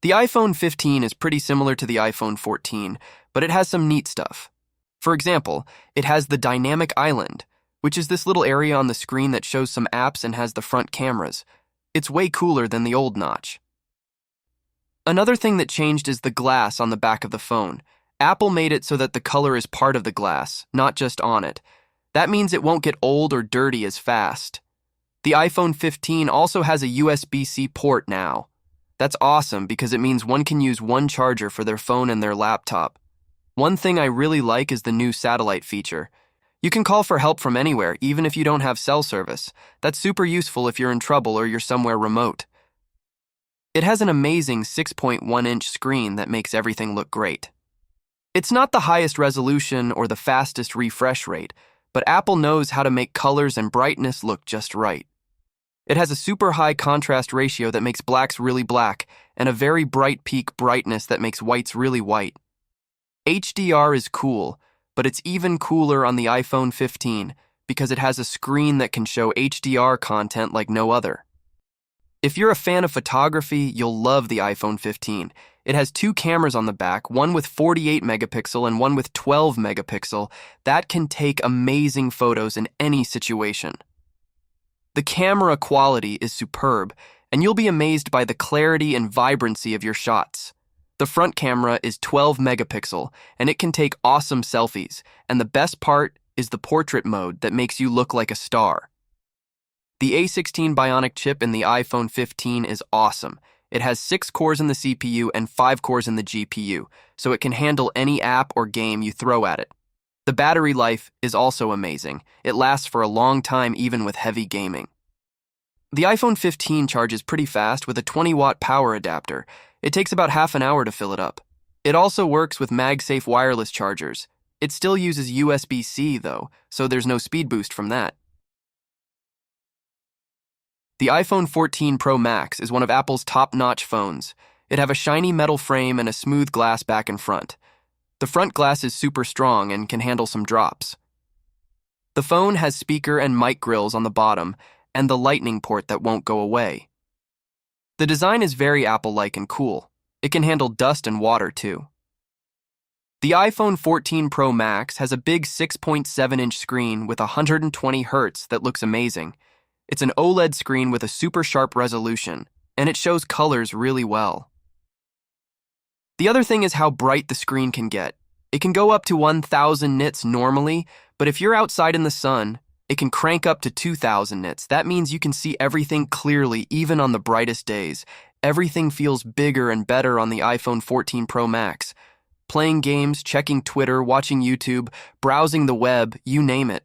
The iPhone 15 is pretty similar to the iPhone 14, but it has some neat stuff. For example, it has the dynamic island, which is this little area on the screen that shows some apps and has the front cameras. It's way cooler than the old notch. Another thing that changed is the glass on the back of the phone. Apple made it so that the color is part of the glass, not just on it. That means it won't get old or dirty as fast. The iPhone 15 also has a USB-C port now. That's awesome because it means one can use one charger for their phone and their laptop. One thing I really like is the new satellite feature. You can call for help from anywhere, even if you don't have cell service. That's super useful if you're in trouble or you're somewhere remote. It has an amazing 6.1-inch screen that makes everything look great. It's not the highest resolution or the fastest refresh rate, but Apple knows how to make colors and brightness look just right. It has a super high contrast ratio that makes blacks really black and a very bright peak brightness that makes whites really white. HDR is cool, but it's even cooler on the iPhone 15 because it has a screen that can show HDR content like no other. If you're a fan of photography, you'll love the iPhone 15. It has two cameras on the back, one with 48 megapixel and one with 12 megapixel, that can take amazing photos in any situation. The camera quality is superb, and you'll be amazed by the clarity and vibrancy of your shots. The front camera is 12 megapixel, and it can take awesome selfies, and the best part is the portrait mode that makes you look like a star. The A16 Bionic chip in the iPhone 15 is awesome. It has 6 cores in the CPU and 5 cores in the GPU, so it can handle any app or game you throw at it. The battery life is also amazing. It lasts for a long time even with heavy gaming. The iPhone 15 charges pretty fast with a 20-watt power adapter. It takes about half an hour to fill it up. It also works with MagSafe wireless chargers. It still uses USB-C though, so there's no speed boost from that. The iPhone 14 Pro Max is one of Apple's top-notch phones. It has a shiny metal frame and a smooth glass back and front. The front glass is super strong and can handle some drops. The phone has speaker and mic grills on the bottom and the lightning port that won't go away. The design is very Apple-like and cool. It can handle dust and water too. The iPhone 14 Pro Max has a big 6.7-inch screen with 120 Hz that looks amazing. It's an OLED screen with a super sharp resolution, and it shows colors really well. The other thing is how bright the screen can get. It can go up to 1000 nits normally, but if you're outside in the sun, it can crank up to 2000 nits. That means you can see everything clearly even on the brightest days. Everything feels bigger and better on the iPhone 14 Pro Max. Playing games, checking Twitter, watching YouTube, browsing the web, you name it.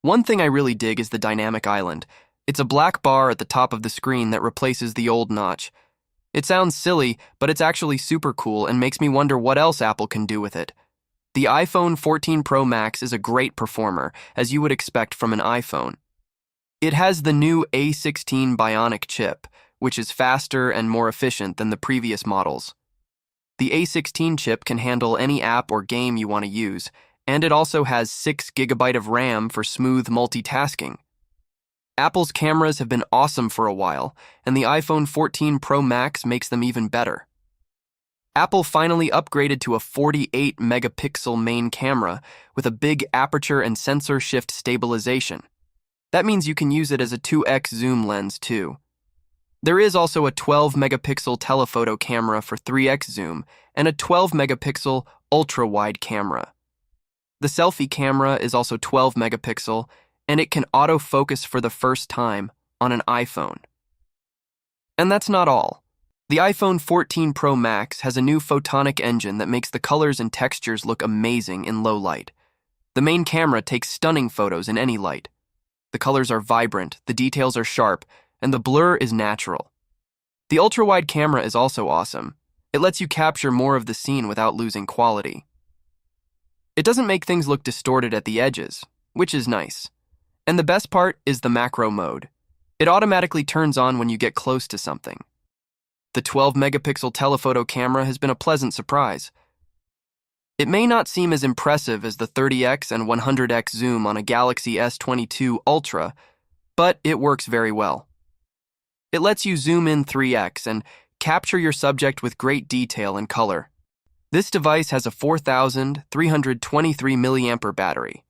One thing I really dig is the dynamic island. It's a black bar at the top of the screen that replaces the old notch. It sounds silly, but it's actually super cool and makes me wonder what else Apple can do with it. The iPhone 14 Pro Max is a great performer, as you would expect from an iPhone. It has the new A16 Bionic chip, which is faster and more efficient than the previous models. The A16 chip can handle any app or game you want to use, and it also has 6 GB of RAM for smooth multitasking. Apple's cameras have been awesome for a while, and the iPhone 14 Pro Max makes them even better. Apple finally upgraded to a 48-megapixel main camera with a big aperture and sensor shift stabilization. That means you can use it as a 2x zoom lens too. There is also a 12-megapixel telephoto camera for 3x zoom and a 12-megapixel ultra-wide camera. The selfie camera is also 12 megapixel, and it can autofocus for the first time on an iPhone. And that's not all. The iPhone 14 Pro Max has a new photonic engine that makes the colors and textures look amazing in low light. The main camera takes stunning photos in any light. The colors are vibrant, the details are sharp, and the blur is natural. The ultra-wide camera is also awesome. It lets you capture more of the scene without losing quality. It doesn't make things look distorted at the edges, which is nice. And the best part is the macro mode. It automatically turns on when you get close to something. The 12-megapixel telephoto camera has been a pleasant surprise. It may not seem as impressive as the 30x and 100x zoom on a Galaxy S22 Ultra, but it works very well. It lets you zoom in 3x and capture your subject with great detail and color. This device has a 4,323 milliampere battery.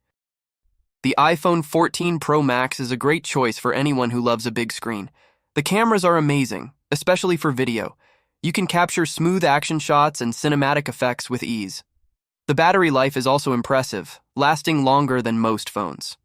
The iPhone 14 Pro Max is a great choice for anyone who loves a big screen. The cameras are amazing, especially for video. You can capture smooth action shots and cinematic effects with ease. The battery life is also impressive, lasting longer than most phones.